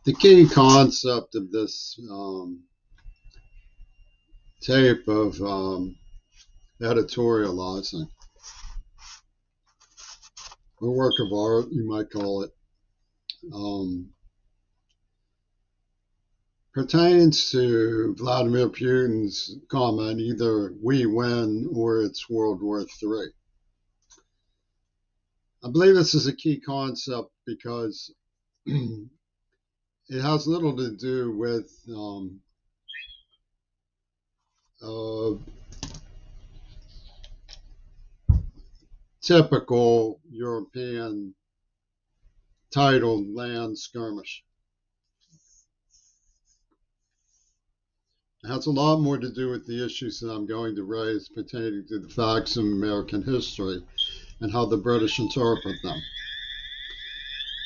The key concept of this tape of editorializing, or work of art, you might call it, um, pertains to Vladimir Putin's comment, either we win or it's World War III. I believe this is a key concept because it has little to do with uh, typical European titled land skirmish. It has a lot more to do with the issues that I'm going to raise pertaining to the facts of American history and how the British interpret them.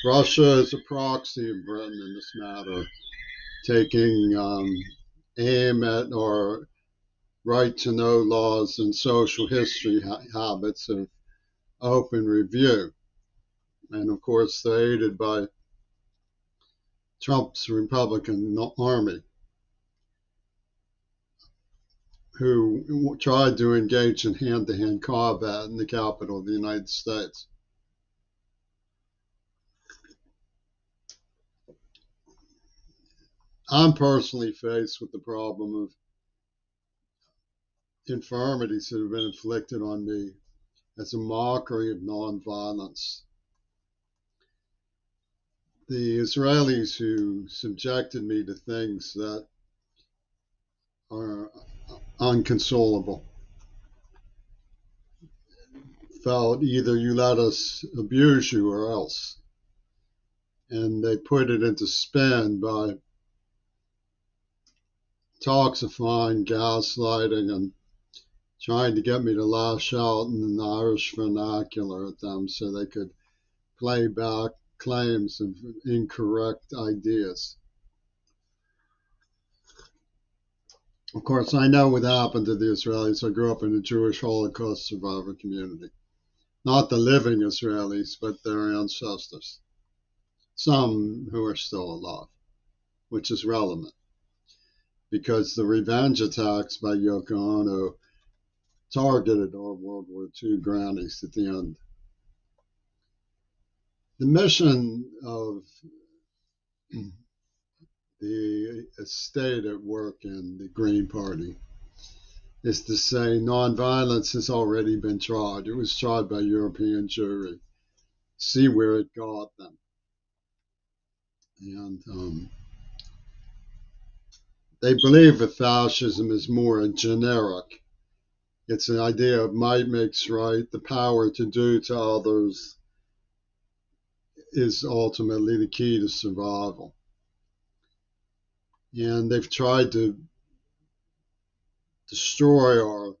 Russia is a proxy of Britain in this matter, taking aim at our right to know laws and social history habits of open review. And of course, they're aided by Trump's Republican Army, who tried to engage in hand-to-hand combat in the capital of the United States. I'm personally faced with the problem of infirmities that have been inflicted on me as a mockery of nonviolence. The Israelis who subjected me to things that are unconsolable felt either you let us abuse you or else. And they put it into spin by toxifying, gaslighting, and trying to get me to lash out in an Irish vernacular at them so they could play back claims of incorrect ideas. Of course, I know what happened to the Israelis. I grew up in a Jewish Holocaust survivor community. Not the living Israelis, but their ancestors. Some who are still alive, which is relevant because the revenge attacks by Yoko Ono targeted our World War II grannies at the end. The mission of the estate at work in the Green Party is to say nonviolence has already been tried. It was tried by European jury. See where it got them. And they believe that fascism is more generic. It's an idea of might makes right. The power to do to others is ultimately the key to survival. And they've tried to destroy our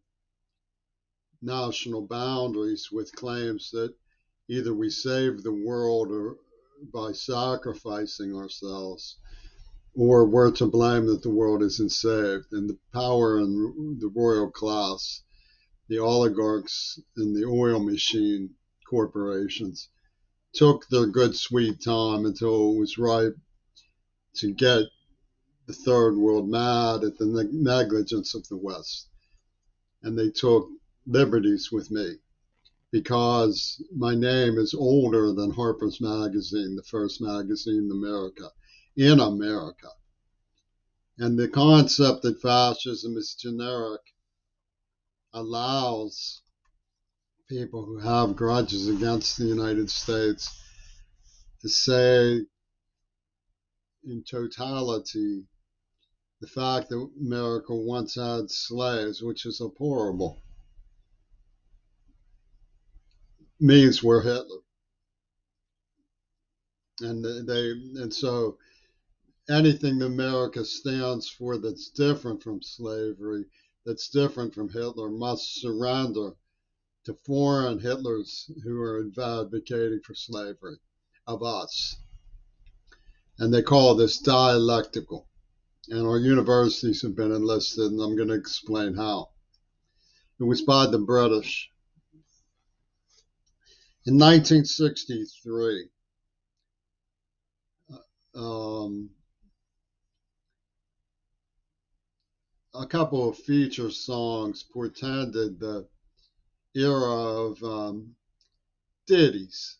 national boundaries with claims that either we save the world or by sacrificing ourselves, or we're to blame that the world isn't saved. And the power and the royal class, the oligarchs and the oil machine corporations took their good sweet time until it was ripe to get the third world mad at the negligence of the West. And they took liberties with me because my name is older than Harper's Magazine, the first magazine in America. And the concept that fascism is generic allows people who have grudges against the United States to say in totality the fact that America once had slaves, which is horrible, means we're Hitler. And so anything that America stands for that's different from slavery, that's different from Hitler, must surrender to foreign Hitlers who are advocating for slavery of us. And they call this dialectical. And our universities have been enlisted, and I'm going to explain how. It was by the British. In 1963, um, a couple of feature songs portended the era of ditties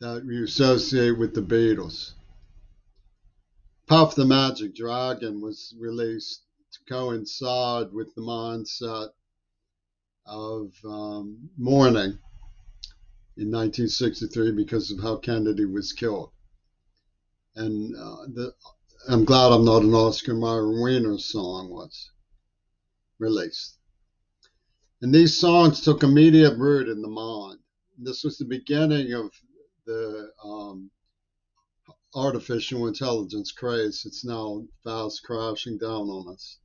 that we associate with the Beatles. Puff the Magic Dragon was released to coincide with the mindset of mourning in 1963 because of how Kennedy was killed. And I'm glad I'm not an Oscar Mayer Wiener song was released. And these songs took immediate root in the mind. This was the beginning of the artificial intelligence craze. It's now fast crashing down on us.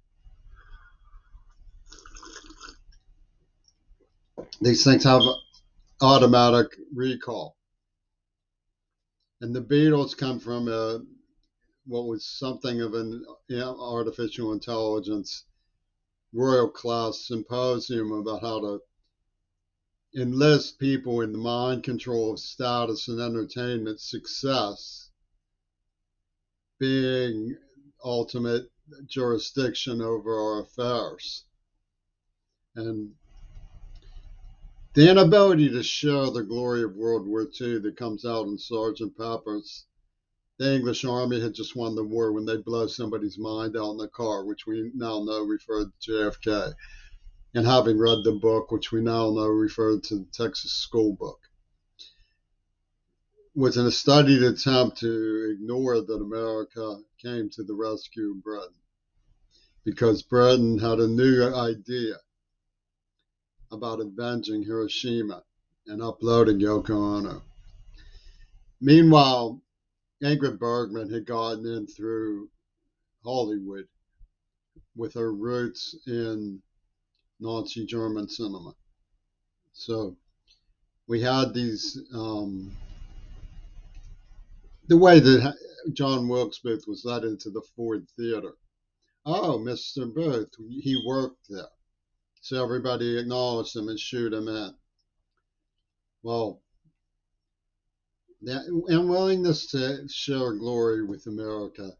These things have automatic recall. And the Beatles come from what was something of an artificial intelligence royal class symposium about how to enlist people in the mind control of status and entertainment success being ultimate jurisdiction over our affairs. And the inability to share the glory of World War II that comes out in Sergeant Pepper's. The English army had just won the war when they blow somebody's mind out in the car, which we now know referred to JFK. And having read the book, which we now know referred to the Texas School Book, was in a studied attempt to ignore that America came to the rescue of Britain because Britain had a new idea about avenging Hiroshima and uploading Yoko Ono. Meanwhile, Ingrid Bergman had gotten in through Hollywood with her roots in Nazi German cinema. So we had these, the way that John Wilkes Booth was let into the Ford Theater. Oh, Mr. Booth, he worked there. So everybody acknowledged him and shooed him in. Well, that unwillingness to share glory with America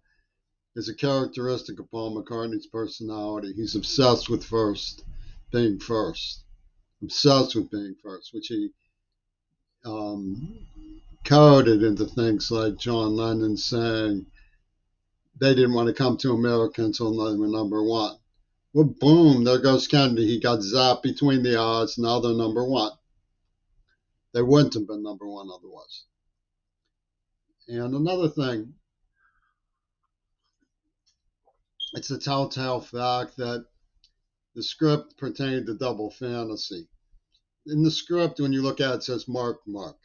is a characteristic of Paul McCartney's personality. He's obsessed with being first, obsessed with being first, which he coded into things like John Lennon saying they didn't want to come to America until they were number one. Well, boom, there goes Kennedy. He got zapped between the odds. Now they're number one. They wouldn't have been number one otherwise. And another thing, it's a telltale fact that the script pertained to double fantasy. In the script, when you look at it, it says Mark, Mark.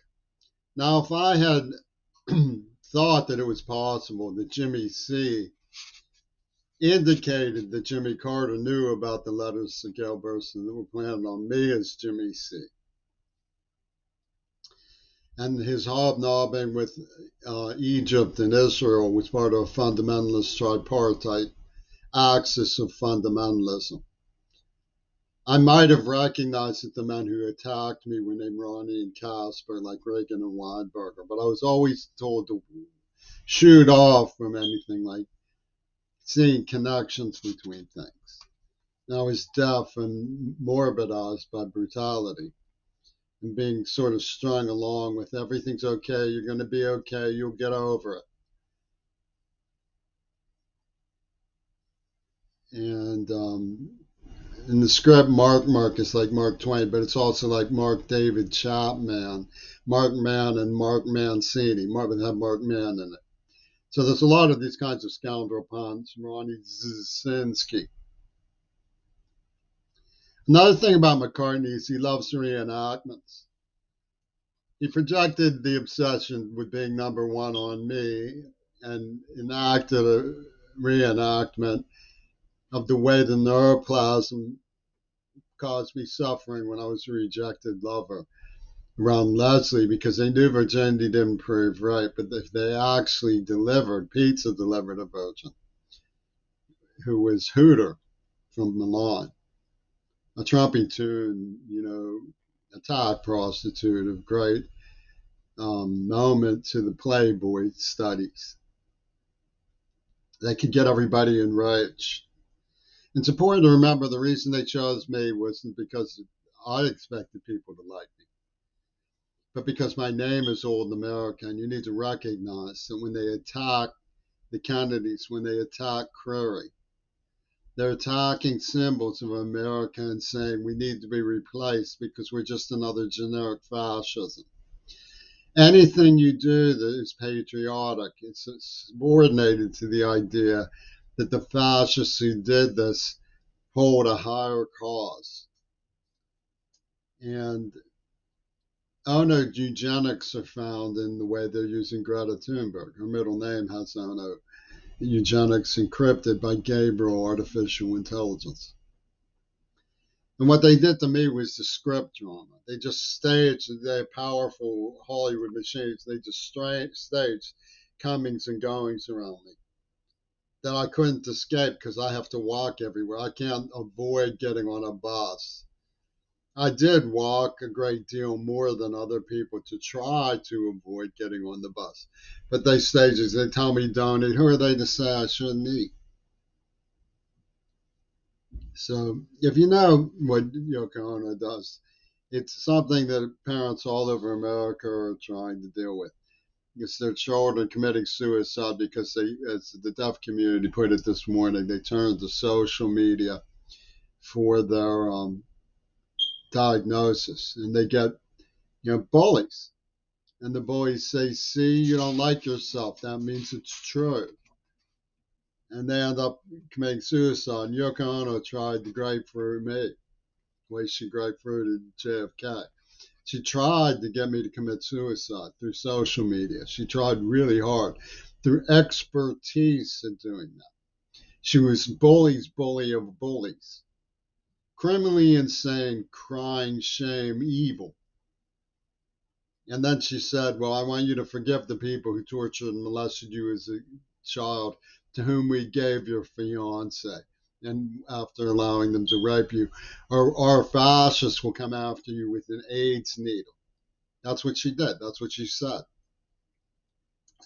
Now, if I had thought that it was possible that Jimmy C indicated that Jimmy Carter knew about the letters to Gail Burstyn that were planted on me as Jimmy C, and his hobnobbing with Egypt and Israel was part of a fundamentalist tripartite axis of fundamentalism. I might have recognized that the men who attacked me were named Ronnie and Casper, like Reagan and Weinberger, but I was always told to shoot off from anything like seeing connections between things. And I was deaf and morbidized by brutality and being sort of strung along with everything's okay, you're going to be okay, you'll get over it. And in the script, Mark is like Mark Twain, but it's also like Mark David Chapman, Mark Mann, and Mark Mancini. Mark would have Mark Mann in it. So there's a lot of these kinds of scoundrel puns. Ronnie Zisinski. Another thing about McCartney is he loves reenactments. He projected the obsession with being number one on me and enacted a reenactment of the way the neuroplasm caused me suffering when I was a rejected lover around Leslie because they knew virginity didn't prove right, but if they actually Pizza delivered a virgin who was Hooter from Milan, a Trumpy tune, attack prostitute of great moment to the Playboy studies. They could get everybody enraged. It's important to remember the reason they chose me wasn't because I expected people to like me, but because my name is Old America, and you need to recognize that when they attack the Kennedys, when they attack Creary, they're attacking symbols of America and saying we need to be replaced because we're just another generic fascism. Anything you do that is patriotic is subordinated to the idea that the fascists who did this hold a higher cause. And ono eugenics are found in the way they're using Greta Thunberg. Her middle name has ono eugenics encrypted by Gabriel artificial intelligence. And what they did to me was the script drama. They just staged their powerful Hollywood machines. They just staged comings and goings around me that I couldn't escape because I have to walk everywhere. I can't avoid getting on a bus. I did walk a great deal more than other people to try to avoid getting on the bus. But they stage it. They tell me don't eat. Who are they to say I shouldn't eat? So if you know what Yoko Ono does, it's something that parents all over America are trying to deal with. It's their children committing suicide because they, as the deaf community put it this morning, they turn to social media for their diagnosis, and they get bullies, and the bullies say, "See, you don't like yourself. That means it's true." And they end up committing suicide. And Yoko Ono tried the grapefruit me, the way she grapefruited JFK. She tried to get me to commit suicide through social media. She tried really hard through expertise in doing that. She was bully's bully of bullies. Criminally insane, crying, shame, evil. And then she said, well, I want you to forgive the people who tortured and molested you as a child, to whom we gave your fiance, and after allowing them to rape you, or our fascists will come after you with an AIDS needle. That's what she did. That's what she said.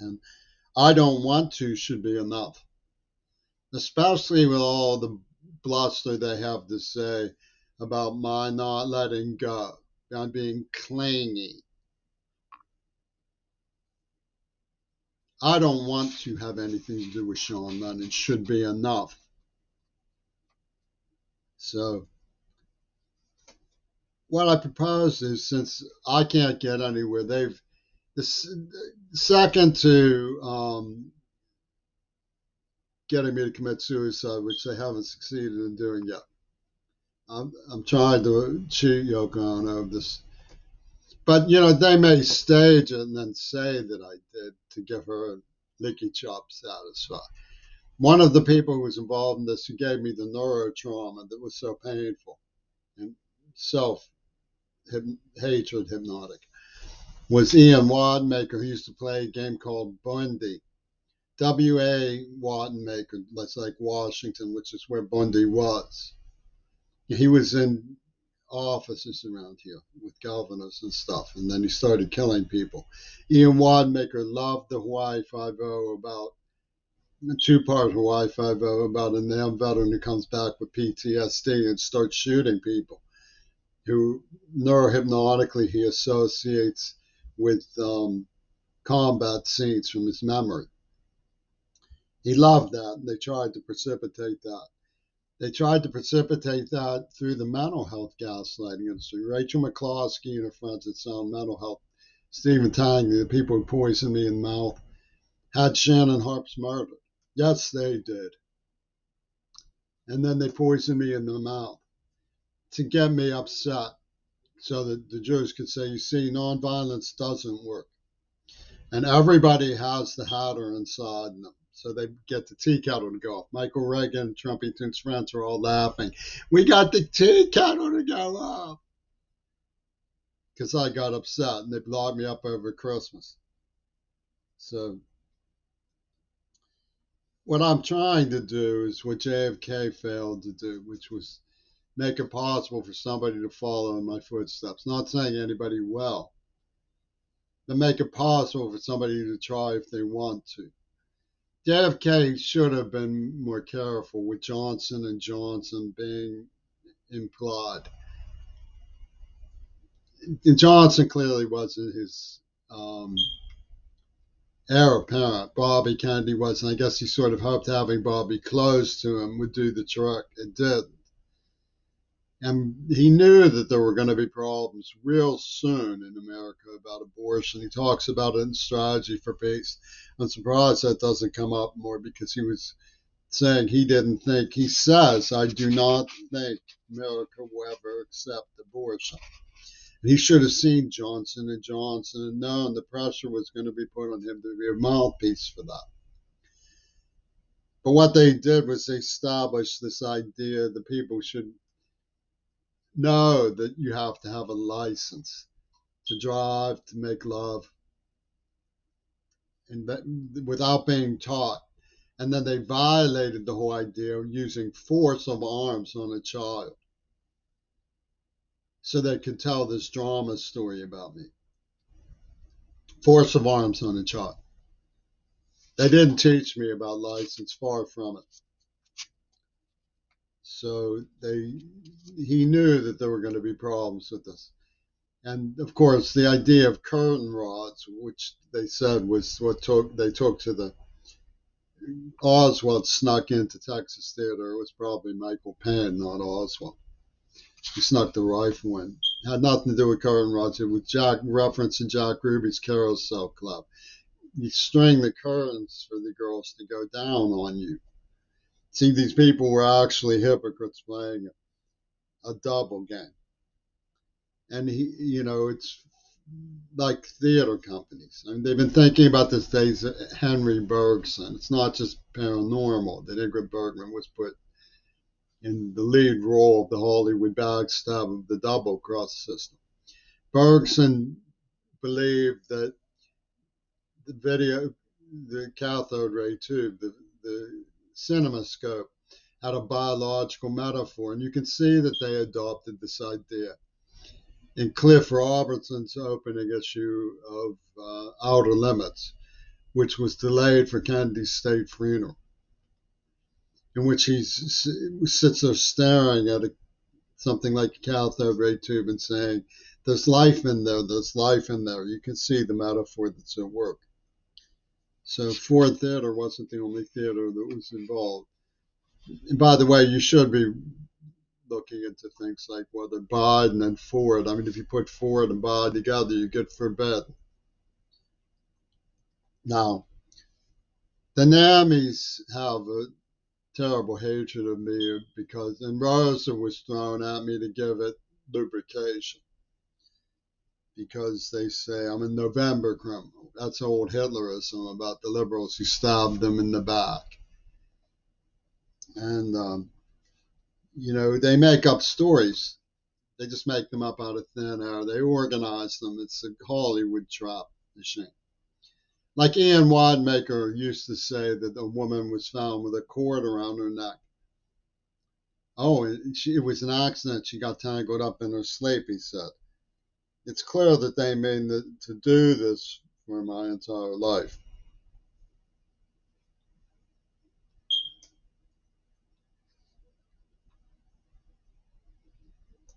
And I don't want to should be enough, especially with all the bluster they have to say about my not letting go, on being clingy. I don't want to have anything to do with Sean Lennon. Should be enough. So what I propose is, since I can't get anywhere, they've the second to getting me to commit suicide, which they haven't succeeded in doing yet. I'm trying to cheat Yoko Ono of this, but they may stage it and then say that I did to give her a licky chop satisfied. One of the people who was involved in this, who gave me the neurotrauma that was so painful and self hatred hypnotic, was Ian Wadmaker, who used to play a game called Bundy. W.A. Wadmaker, that's like Washington, which is where Bundy was. He was in offices around here with governors and stuff, and then he started killing people. Ian Wadmaker loved the Hawaii Five-0, about the two-part Hawaii Five-0, about a Nam veteran who comes back with PTSD and starts shooting people, who neurohypnotically he associates with combat scenes from his memory. He loved that, and they tried to precipitate that. They tried to precipitate that through the mental health gaslighting industry. Rachel McCloskey and her friends at Sound Mental Health, Stephen Tang, the people who poisoned me in the mouth, had Shannon Harps murdered. Yes, they did. And then they poisoned me in the mouth to get me upset, so that the Jews could say, you see, nonviolence doesn't work. And everybody has the Hatter inside them. So they get the tea kettle to go off. Michael Reagan, Trumpington's friends are all laughing. We got the tea kettle to go off. Because I got upset and they locked me up over Christmas. So what I'm trying to do is what JFK failed to do, which was make it possible for somebody to follow in my footsteps. Not saying anybody will, that make it possible for somebody to try if they want to. JFK should have been more careful with Johnson and Johnson being implied. Johnson clearly wasn't his heir apparent. Bobby Kennedy was, and I guess he sort of hoped having Bobby close to him would do the trick. It did. And he knew that there were going to be problems real soon in America about abortion. He talks about it in Strategy for Peace. I'm surprised that doesn't come up more because he was saying he didn't think, he says, I do not think America will ever accept abortion. And he should have seen Johnson and Johnson and known the pressure was going to be put on him to be a mouthpiece for that. But what they did was they established this idea that people should know that you have to have a license to drive, to make love, and that, without being taught. And then they violated the whole idea of using force of arms on a child so they could tell this drama story about me. Force of arms on a child. They didn't teach me about license, far from it. So he knew that there were going to be problems with this. And of course, the idea of curtain rods, which they said was what they took to the Oswald snuck into Texas Theater. It was probably Michael Penn, not Oswald. He snuck the rifle in. It had nothing to do with curtain rods. It was reference to Jack Ruby's Carousel Club. You string the curtains for the girls to go down on you. See, these people were actually hypocrites playing a double game. And it's like theater companies. I mean, they've been thinking about this days. Henry Bergson. It's not just paranormal that Ingrid Bergman was put in the lead role of the Hollywood backstab of the double cross system. Bergson believed that the cathode ray tube, the cinemascope, had a biological metaphor, and you can see that they adopted this idea in Cliff Robertson's opening issue of Outer Limits, which was delayed for Kennedy's state funeral, in which he sits there staring at something like a cathode ray tube and saying, there's life in there, there's life in there. You can see the metaphor that's at work. So Ford Theater wasn't the only theater that was involved. And by the way, you should be looking into things like whether Biden and Ford, I mean, if you put Ford and Biden together, you get forbidden. Now, the Nammies have a terrible hatred of me because, and Rosa was thrown at me to give it lubrication because they say I'm a November criminal. That's old Hitlerism about the liberals who stabbed them in the back. And, they make up stories. They just make them up out of thin air. They organize them. It's a Hollywood trap machine. Like Ian Wadmaker used to say that a woman was found with a cord around her neck. Oh, it was an accident. She got tangled up in her sleep, he said. It's clear that they mean to do this for my entire life.